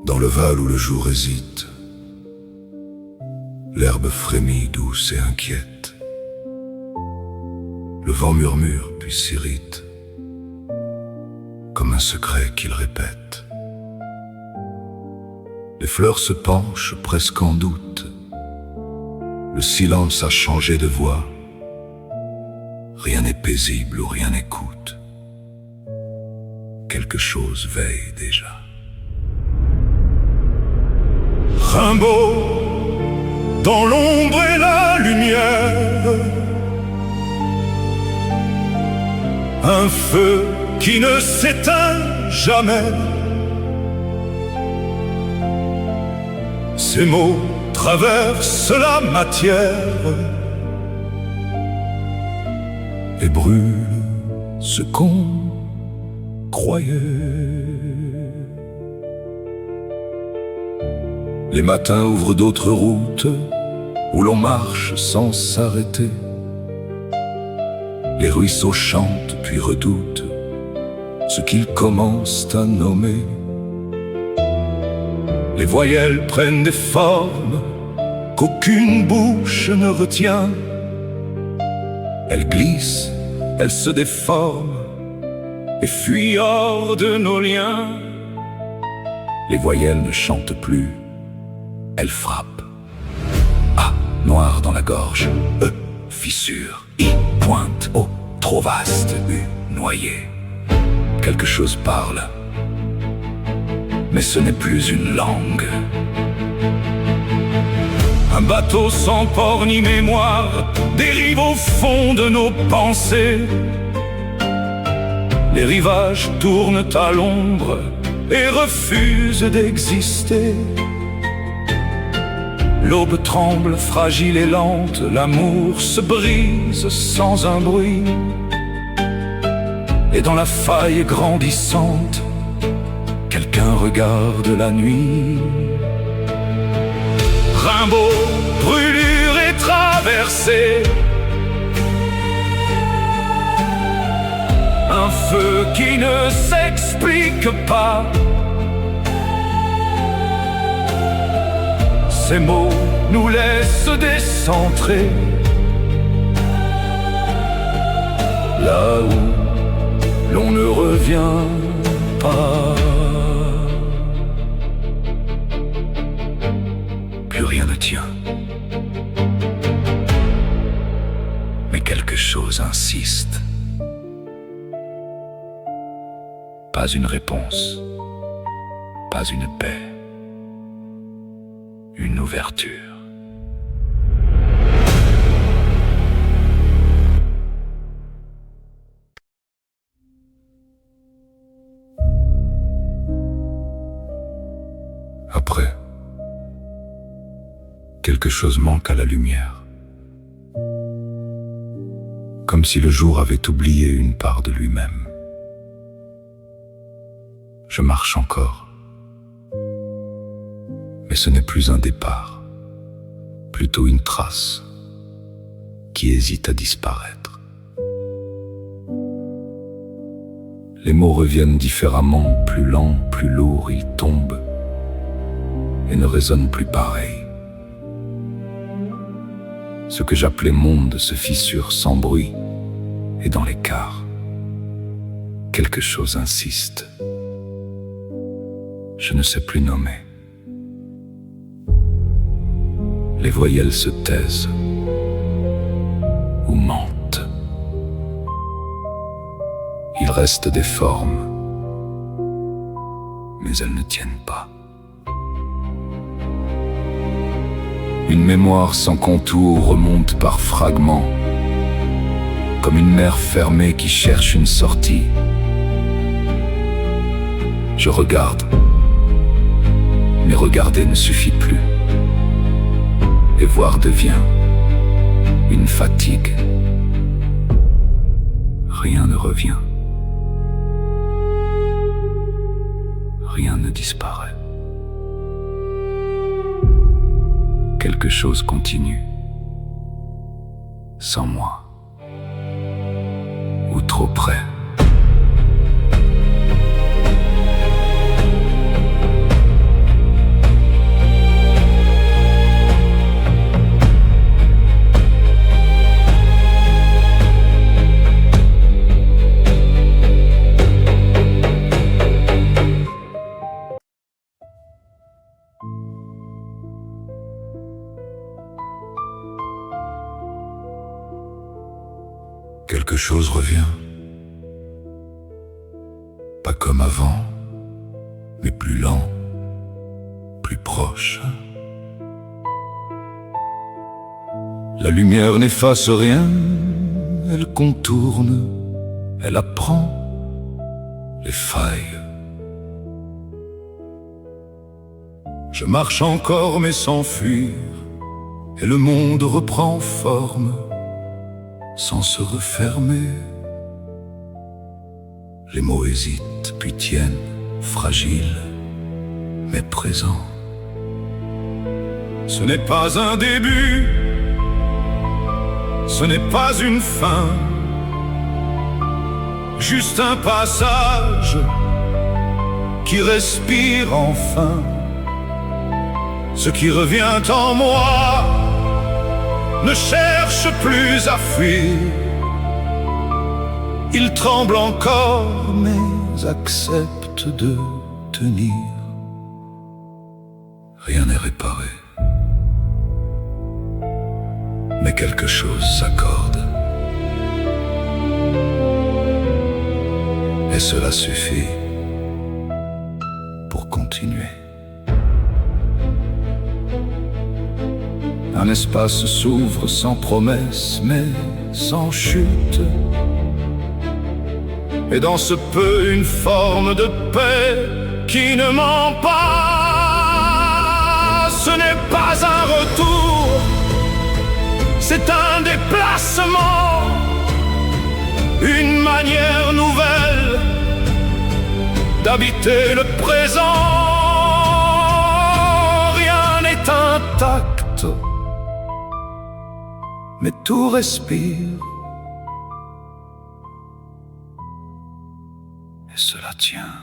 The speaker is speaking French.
Dans le val où le jour hésite, l'herbe frémit douce et inquiète. Le vent murmure puis s'irrite, comme un secret qu'il répète. Les fleurs se penchent presque en doute. Le silence a changé de voix. Rien n'est paisible ou rien n'écoute. Quelque chose veille déjà. Rimbaud, dans l'ombre et la lumière, un feu qui ne s'éteint jamais. Ces mots traversent la matière Et brûlent ce qu'on croyait. Les matins ouvrent d'autres routes où l'on marche sans s'arrêter. Les ruisseaux chantent puis redoutent ce qu'ils commencent à nommer. Les voyelles prennent des formes qu'aucune bouche ne retient. Elles glissent, elles se déforment et fuient hors de nos liens. Les voyelles ne chantent plus, elles frappent. A, noir dans la gorge. E, fissure. I, pointe. O, trop vaste. U, noyé. Quelque chose parle, mais ce n'est plus une langue. Un bateau sans port ni mémoire dérive au fond de nos pensées. Les rivages tournent à l'ombre et refusent d'exister. L'aube tremble, fragile et lente, l'amour se brise sans un bruit. Et dans la faille grandissante, quelqu'un regarde la nuit. Rimbaud, brûlure et traversée, un feu qui ne s'explique pas. Ces mots nous laissent décentrer, là où l'on ne revient pas. Plus rien ne tient, mais quelque chose insiste. Pas une réponse, pas une paix, une ouverture. Après, quelque chose manque à la lumière, comme si le jour avait oublié une part de lui-même. Je marche encore, mais ce n'est plus un départ, plutôt une trace qui hésite à disparaître. Les mots reviennent différemment, plus lents, plus lourds, ils tombent et ne résonnent plus pareil. Ce que j'appelais monde se fissure sans bruit, et dans l'écart, quelque chose insiste. Je ne sais plus nommer. Les voyelles se taisent ou mentent. Il reste des formes, mais elles ne tiennent pas. Une mémoire sans contour remonte par fragments, comme une mer fermée qui cherche une sortie. Je regarde, mais regarder ne suffit plus. Et voir devient une fatigue. Rien ne revient. Rien ne disparaît. Quelque chose continue, sans moi, ou trop près. chose revient. Pas comme avant, mais plus lent, plus proche. La lumière n'efface rien, elle contourne, elle apprend les failles. Je marche encore mais sans fuir, et le monde reprend forme, sans se refermer. Les mots hésitent puis tiennent, fragiles, mais présents. Ce n'est pas un début, ce n'est pas une fin, juste un passage qui respire enfin. Ce qui revient en moi ne cherche plus à fuir. Il tremble encore mais accepte de tenir. Rien n'est réparé, mais quelque chose s'accorde. Et cela suffit pour continuer. Un espace s'ouvre sans promesse, mais sans chute. Et dans ce peu, une forme de paix qui ne ment pas. Ce n'est pas un retour, c'est un déplacement, une manière nouvelle d'habiter le présent. Rien n'est intact, mais tout respire, et cela tient.